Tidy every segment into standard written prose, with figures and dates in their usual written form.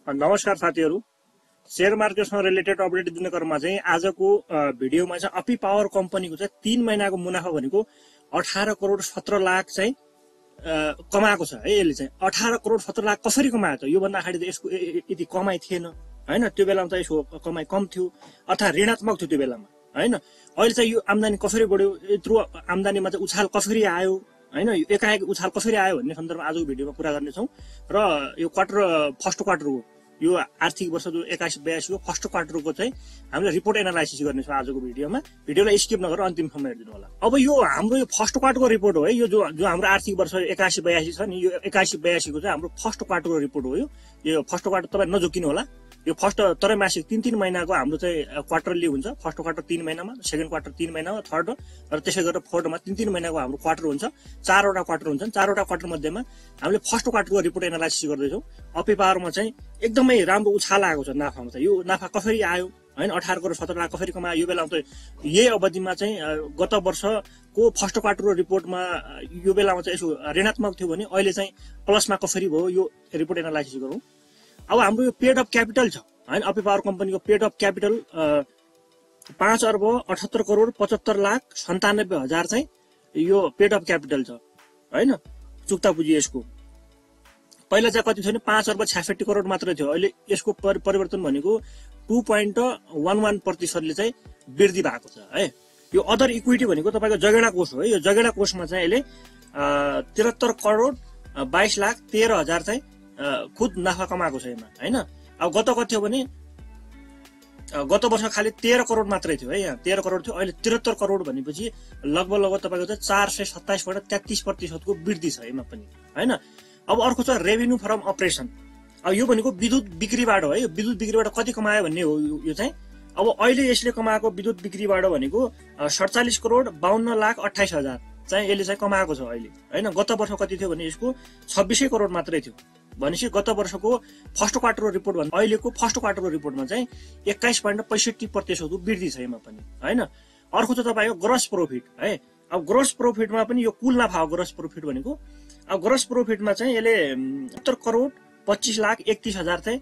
नमस्कार साथीहरु, share मार्केटसँग related update दिने क्रममा चाहिँ आजको भिडियोमा चाहिँ अपी पावर कम्पनीको चाहिँ 3 महिनाको मुनाफा भनेको 18 करोड 17 लाख चाहिँ कमाएको छ है। यसले चाहिँ 18 करोड 17 लाख कसरी कमायो त? यो भन्दा अगाडि त यसको यति कमाइ थिएन हैन। त्यो बेलामा त यसको कमाइ कम थियो अर्थात ऋणात्मक थियो त्यो बेलामा हैन। अहिले चाहिँ यो आम्दानी कसरी बढ्यो, यत्रो आम्दानीमा चाहिँ उछाल कसरी आयो हैन, यो एकाएक उछाल कसरी आयो भन्ने सन्दर्भमा आजको भिडियोमा कुरा गर्ने छौं। र यो फर्स्ट क्वार्टरको यो आर्थिक वर्ष जो 81-82 को फर्स्ट क्वार्टरको चाहिँ हामीले रिपोर्ट एनालाइसिस गर्ने छौं आजको भिडियोमा। भिडियोलाई स्किप नगरेर अन्तिमसम्म हेर्दिनु होला। अब यो हाम्रो यो फर्स्ट क्वार्टरको रिपोर्ट हो है। यो जो हाम्रो आर्थिक वर्ष 81-82 छ नि, यो 81-82 को चाहिँ हाम्रो फर्स्ट क्वार्टरको रिपोर्ट हो। यो फर्स्ट क्वार्टर तपाई नझुकिनु होला। यो फर्स्ट त्रैमासिक 3-3 महिनाको हाम्रो चाहिँ क्वार्टरली हुन्छ। फर्स्ट क्वार्टर 3 महिनामा, सेकेन्ड क्वार्टर 3 महिनामा, थर्ड र त्यसै गरेर फोर्थमा 3-3 महिनाको हाम्रो क्वार्टर हुन्छ। 4वटा क्वार्टर हुन्छन्। 4वटा क्वार्टर मध्येमा हामीले फर्स्ट क्वार्टरको रिपोर्ट एनालाइसिस गर्दै छौं। अपी पावरमा चाहिँ एकदमै राम्रो उछाल आएको छ नाफामा चाहिँ। यो नाफा कसरी आयो हैन, 18 करोड 17 लाख कसरी कमायो? यो बेलामा त यही अवधिमा चाहिँ गत वर्षको फर्स्ट क्वार्टरको रिपोर्टमा यो बेलामा चाहिँ यसो ऋणात्मक थियो भने अहिले चाहिँ प्लसमा कसरी भयो, यो रिपोर्ट एनालाइसिस गरौँ। अब हाम्रो यो पेड अफ क्यापिटल छ हैन। अपी पावर कम्पनीको पेड अफ क्यापिटल 5 अर्ब 78 करोड 75 लाख 97 हजार चाहिँ यो पेड अफ क्यापिटल छ हैन। चुक्ता पुँजी यसको पहिला चाहिँ कति थियो भने 5 अर्ब 66 करोड मात्रै थियो। अहिले यसको परिवर्तन भनेको 2.11% चाहिँ वृद्धि भएको छ है। यो अदर इक्विटी भनेको तपाईको जगेडा कोष हो है। यो जगेडा कोषमा चाहिँ अहिले 73 करोड 22 लाख 13 हजार चाहिँ खुद नाफा कमाएको छ यसमा हैन। अब गत कति थियो भने गत वर्ष खाली 13 करोड मात्रै थियो है। यहाँ 13 करोड थियो, अहिले 73 करोड भनेपछि लगभग तपाईको चाहिँ 427.33% को वृद्धि छ यसमा पनि हैन। अब अर्को छ रेभिन्यू फ्रम अपरेसन। अब यो भनेको विद्युत बिक्रीबाट हो है। यो विद्युत बिक्रीबाट कति कमायो भन्ने हो यो चाहिँ। अब अहिले यसले कमाएको विद्युत बिक्रीबाट भनेको 47 करोड 52 लाख 28 हजार चाहिँ यसले चाहिँ कमाएको छ अहिले हैन। गत वर्ष कति थियो भने यसको 26 करोड मात्रै थियो। भनेपछि गत वर्षको फर्स्ट क्वार्टरको रिपोर्ट भन्दा अहिलेको फर्स्ट क्वार्टरको रिपोर्टमा चाहिँ 21.65% को वृद्धि छ यसमा पनि हैन। अर्को चाहिँ तपाईको ग्रोस प्रॉफिट है। अब ग्रोस प्रॉफिटमा पनि यो कुल नाफा हो ग्रोस प्रॉफिट भनेको। अब ग्रोस प्रॉफिटमा चाहिँ यसले 70 करोड 25 लाख 31 हजार चाहिँ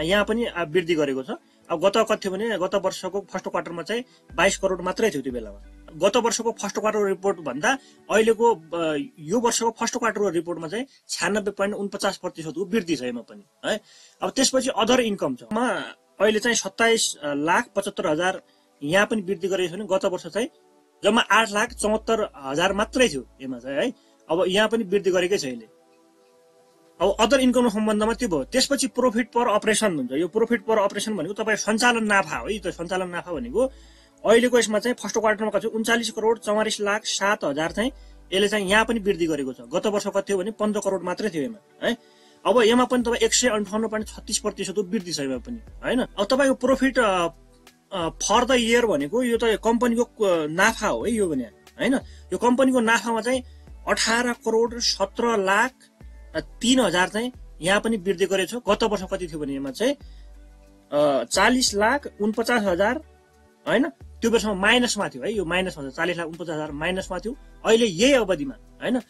यहाँ पनि वृद्धि गरेको छ। अब गत कति थियो भने गत वर्षको फर्स्ट क्वार्टरमा चाहिँ 22 करोड मात्रै थियो त्यो बेलामा। गत वर्षको फर्स्ट क्वार्टर रिपोर्ट भन्दा अहिलेको यो वर्षको फर्स्ट क्वार्टरको रिपोर्टमा चाहिँ 96.49% को वृद्धि छ यसमा पनि है। अब त्यसपछि अदर इन्कम छ अहिले चाहिँ 27 लाख 75 हजार यहाँ पनि वृद्धि गरेको छ भने गत वर्ष चाहिँ जम्मा 8 लाख 74 हजार मात्रै थियो यसमा चाहिँ है। अब यहाँ पनि वृद्धि गरेकै छ यसले। अब अदर इन्कमको सम्बन्धमा त्यो भयो। त्यसपछि प्रोफिट पर अपरेसन हुन्छ। यो प्रोफिट पर अपरेसन भनेको तपाईँ सञ्चालन नाफा हो है। त सञ्चालन नाफा भनेको अहिलेको यसमा चाहिँ फर्स्ट क्वार्टरमा कति 39 करोड 44 लाख 7 हजार चाहिँ यसले चाहिँ यहाँ पनि वृद्धि गरेको छ। गत वर्ष कति थियो भने 15 करोड मात्रै थियो यसमा है। अब यसमा पनि तपाईँ 158.36% को वृद्धि छ यसमा पनि हैन। अब तपाईको प्रोफिट फर द इयर भनेको यो त कम्पनीको नाफा हो है यो भने हैन। यो कम्पनीको नाफामा चाहिँ 18 करोड 17 लाख 3 हजार चाहिँ यहाँ पनि वृद्धि गरेको छ। गत वर्ष कति थियो भने यसमा चाहिँ 40 लाख 49 हजार हैन। त्यो वर्षमा माइनसमा थियो है। यो माइनसमा थियो, 40 लाख 49 हजार माइनसमा थियो। अहिले यही अवधिमा हैन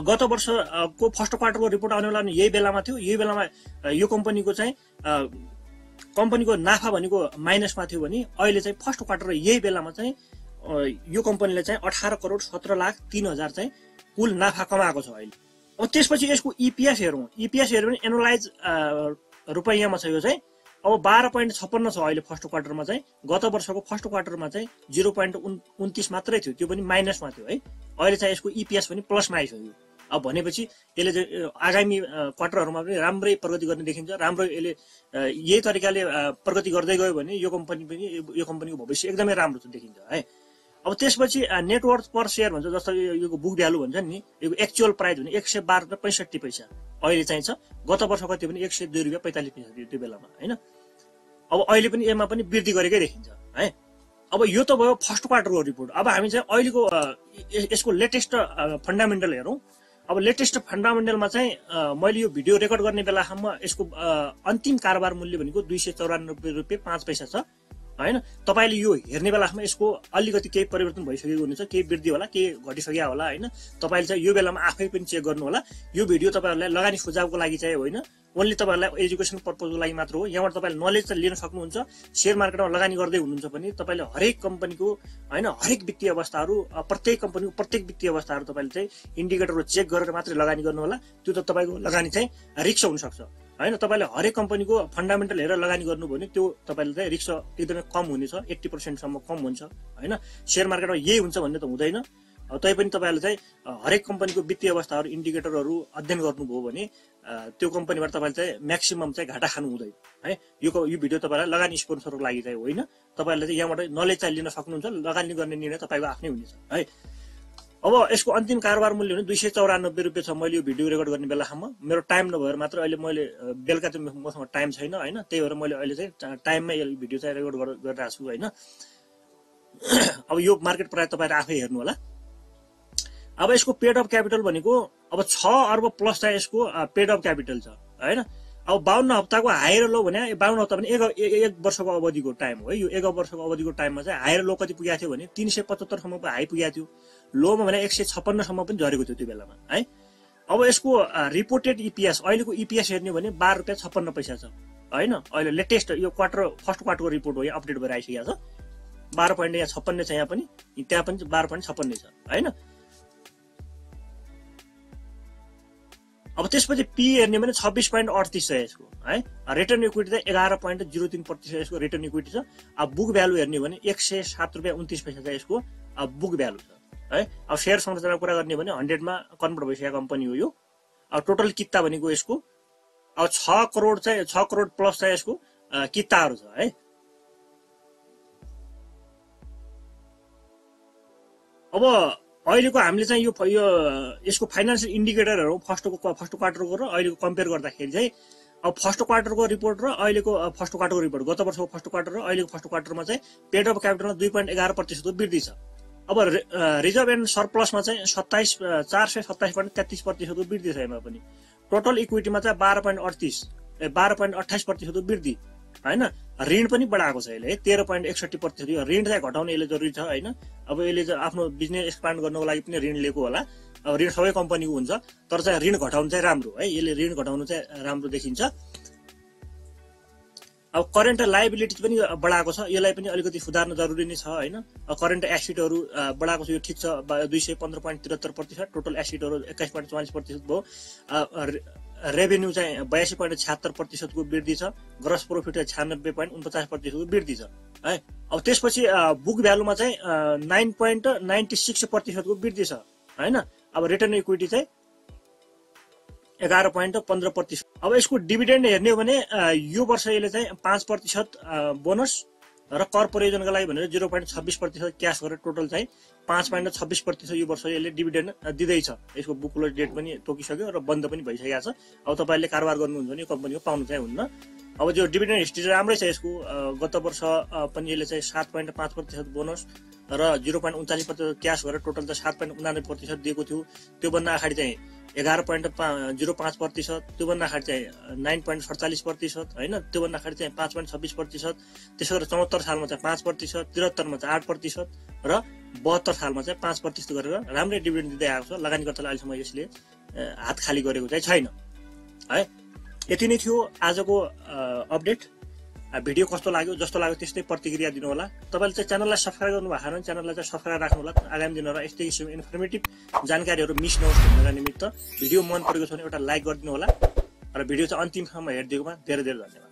गत वर्षको फर्स्ट क्वार्टरको रिपोर्ट आउने बेला यही बेलामा थियो। यही बेलामा यो कम्पनीको चाहिँ कम्पनीको नाफा भनेको माइनसमा थियो भने अहिले चाहिँ फर्स्ट क्वार्टर यही बेलामा चाहिँ यो कम्पनीले चाहिँ 18 करोड 17 लाख 3 हजार चाहिँ कुल नाफा कमाएको छ अहिले। अब त्यसपछि यसको इपीएस हेरौँ। इपीएस हेर्यो भने एनुलाइज रुपैयाँमा छ यो चाहिँ। अब 12.56 छ अहिले फर्स्ट क्वार्टरमा चाहिँ। गत वर्षको फर्स्ट क्वार्टरमा चाहिँ 0.29 मात्रै थियो, त्यो पनि माइनसमा थियो है। अहिले चाहिँ यसको इपीएस पनि प्लसमा आइसक्यो। अब भनेपछि यसले चाहिँ आगामी क्वार्टरहरूमा पनि राम्रै प्रगति गर्ने देखिन्छ। राम्रो यसले यही तरिकाले प्रगति गर्दै गयो भने यो कम्पनीको भविष्य एकदमै राम्रो देखिन्छ है। अब त्यसपछि नेटवर्थ पर शेयर भन्छ, जस्तो यो बुक भ्यालु भन्छ नि, यो एक्चुअल प्राइस भने 112.65 पैसा अहिले चाहिँ छ। गत वर्ष कति भने 102 रुपैयाँ 45 पैसा थियो त्यो बेलामा हैन। अब अहिले पनि यसमा पनि वृद्धि गरेकै देखिन्छ है। अब यो त भयो फर्स्ट क्वार्टरको रिपोर्ट। अब हामी चाहिँ अहिलेको यसको लेटेस्ट फन्डामेन्टल हेरौँ। अब लेटेस्ट फन्डामेन्टलमा चाहिँ मैले यो भिडियो रेकर्ड गर्ने बेलासम्म यसको अन्तिम कारोबार मूल्य भनेको 294 रुपैयाँ 5 पैसा छ हैन तपाईले यो हेर्ने बेलामा यसको अलिकति केही परिवर्तन भइसकेको हुनेछ केही वृद्धि होला केही घटिसक्यो होला हैन तपाईले चाहिँ यो बेलामा आफै पनि चेक गर्नु होला यो भिडियो तपाईहरुलाई लगानी सुझावको लागि चाहिँ होइन ओन्ली तपाईहरुलाई एजुकेसन पर्पजको लागि मात्र हो यहाँबाट तपाईले नलेज चाहिँ लिन सक्नुहुन्छ शेयर मार्केटमा लगानी गर्दै हुनुहुन्छ भने तपाईले हरेक कम्पनीको हैन हरेक वित्तीय अवस्थाहरु प्रत्येक कम्पनीको प्रत्येक वित्तीय अवस्थाहरु तपाईले चाहिँ इन्डिकेटरहरु चेक गरेर मात्र लगानी गर्नु होला त्यो त तपाईको लगानी चाहिँ रिस्क हुन सक्छ हैन तपाईले हरेक कम्पनीको फन्डामेन्टल हेरेर लगानी गर्नु भने त्यो तपाईले चाहिँ रिस्क एकदमै कम हुनेछ 80% सम्म कम हुन्छ हैन शेयर मार्केटमा यही हुन्छ भन्ने त हुँदैन तैपनि तपाईहरुले चाहिँ हरेक कम्पनीको वित्तीय अवस्थाहरु इन्डिकेटरहरु अध्ययन गर्नुभयो भने त्यो कम्पनीबाट तपाईले चाहिँ म्याक्सिमम चाहिँ घाटा खानु हुँदैन है यो भिडियो तपाईलाई लगानी स्पोन्सरको लागि चाहिँ होइन तपाईहरुले चाहिँ यहाँबाट नलेज चाहिँ लिन सक्नुहुन्छ लगानी गर्ने निर्णय तपाईको आफ्नै हुनेछ है अब यसको अन्तिम कारोबार मूल्य भने 294 रुपैयाँ छ मैले यो भिडियो रेकर्ड गर्ने बेलासम्म मेरो टाइम नभएर मात्र अहिले मैले बेलुका चाहिँ मसँग टाइम छैन हैन त्यही भएर मैले अहिले चाहिँ टाइममै यो भिडियो चाहिँ रेकर्ड गरिरहेको छु हैन अब यो मार्केट प्राइस तपाईहरु आफै हेर्नु होला अब यसको पेड अफ क्यापिटल भनेको अब 6 अर्ब प्लस चाहिँ यसको पेड अफ क्यापिटल छ हैन अब 52 हप्ताको हायर लो भने 52 हप्ता पनि एक वर्षको अवधिको टाइम हो है यो एक वर्षको अवधिको टाइममा चाहिँ हायर लो कति पुगेको थियो भने 375 सम्मको हाई पुगेको थियो लोमा भने 156 सम्म पनि झरेको थियो त्यो बेलामा है अब यसको रिपोर्टेड ईपीएस अहिलेको ईपीएस हेर्ने भने 12 रुपैयाँ 56 पैसा छ हैन अहिले लेटेस्ट यो फर्स्ट क्वार्टरको रिपोर्ट हो यहाँ अपडेट भएर आइसकेको छ 12.56 छ यहाँ पनि त्यहाँ पनि 12.56 छ हैन अब त्यसपछि पी हेर्ने भने 26.38 छ यसको है रिटर्न इक्विटी चाहिँ 11.03% यसको रिटर्न इक्विटी छ अब बुक भ्यालु हेर्ने भने 107 रुपैयाँ 29 पैसा चाहिँ यसको अब बुक भ्यालु छ है अब शेयर संरचनाको कुरा गर्ने भने 100 मा कन्भर्ट भइसकेको कम्पनी हो यो अब टोटल किता भनेको यसको अब 6 करोड प्लस चाहिँ यसको किताहरु छ है अब अहिलेको हामीले चाहिँ यो यसको फाइनान्शियल इन्डिकेटरहरु फर्स्ट क्वार्टरको र अहिलेको कम्पेयर गर्दाखेरि चाहिँ अब फर्स्ट क्वार्टरको रिपोर्ट र अहिलेको फर्स्ट क्वार्टरको रिपोर्ट गत वर्षको फर्स्ट क्वार्टर र अहिलेको फर्स्ट क्वार्टरमा चाहिँ पेड अफ क्यापिटलमा 2.11% को वृद्धि छ अब रिजर्भ एन्ड सरप्लसमा चाहिँ 427.33% को वृद्धि छ यसमा पनि टोटल इक्विटीमा चाहिँ 12.28% को वृद्धि हैन ऋण पनि बढाएको छ यसले 13.61% यो ऋण चाहिँ घटाउने यसले जरुरी छ हैन अब यसले चाहिँ आफ्नो बिजनेस एक्सपान्ड गर्नको लागि पनि ऋण लिएको होला अब ऋण सबै कम्पनीको हुन्छ तर चाहिँ ऋण घटाउनु चाहिँ राम्रो है यसले ऋण घटाउनु चाहिँ राम्रो देखिन्छ अब करेन्ट लायबिलिटीज पनि बढाएको छ यसलाई पनि अलिकति सुधार्न जरुरी नै छ हैन करेन्ट एसेटहरु बढाएको छ यो ठीक छ 215.73% टोटल एसेटहरु 21.44% भयो रेभेन्यू चाहिँ 82.76% को वृद्धि छ ग्रस प्रॉफिट 96.49% को वृद्धि छ है अब त्यसपछि बुक भ्यालुमा चाहिँ 9.96% को वृद्धि छ हैन अब रिटर्न इक्विटी चाहिँ 11.15%। अब यसको डिभिडेन्ड हेर्ने हो भने यो वर्ष यसले चाहिँ 5% बोनस र कर प्रयोजनका लागि भनेर 0.26% क्याश गरेर टोटल चाहिँ 5.26% यो वर्ष यसले डिभिडेन्ड दिदैछ यसको बुक क्लोज डेट पनि तोकिसक्यो र बन्द पनि भइसकेको छ अब तपाईहरुले कारोबार गर्नुहुन्छ भने यो कम्पनीको पाउनु चाहिँ हुन्न अब जो डिभिडेन्ड हिस्ट्री राम्रै छ यसको गत वर्ष पनि यसले चाहिँ 7.5% बोनस र 0.39% क्याश गरेर टोटल चाहिँ 7.89% दिएको थियो त्यो भन्दा अगाडि चाहिँ 11.05% त्यो भन्दा अगाडि चाहिँ 9.47% हैन त्यो भन्दा अगाडि चाहिँ 5.26% त्यसो गरेर 74 सालमा चाहिँ 5%, 73 मा चाहिँ 8% र 72 सालमा चाहिँ 5% गरेर राम्रै डिभिडेन्ड दिँदै आएको छ लगानीकर्ताले अहिलेसम्म यसले हात खाली गरेको चाहिँ छैन है यति नै थियो आजको अपडेट भिडियो कस्तो लाग्यो जस्तो लाग्यो त्यस्तै प्रतिक्रिया दिनु होला तपाईले चाहिँ च्यानललाई सब्स्क्राइब गर्नु भएको छैन च्यानललाई चाहिँ सब्स्क्राइब राख्नु होला आगामी दिनहरुमा यस्तै किसिमको इन्फर्मेटिभ जानकारीहरु मिस नहोस् भन्नका निमित्त भिडियो मन परेको छ भने एउटा लाइक गरिदिनु होला र भिडियो चाहिँ अन्तिमसम्म हेर्दिनुमा धेरै धेरै धन्यवाद।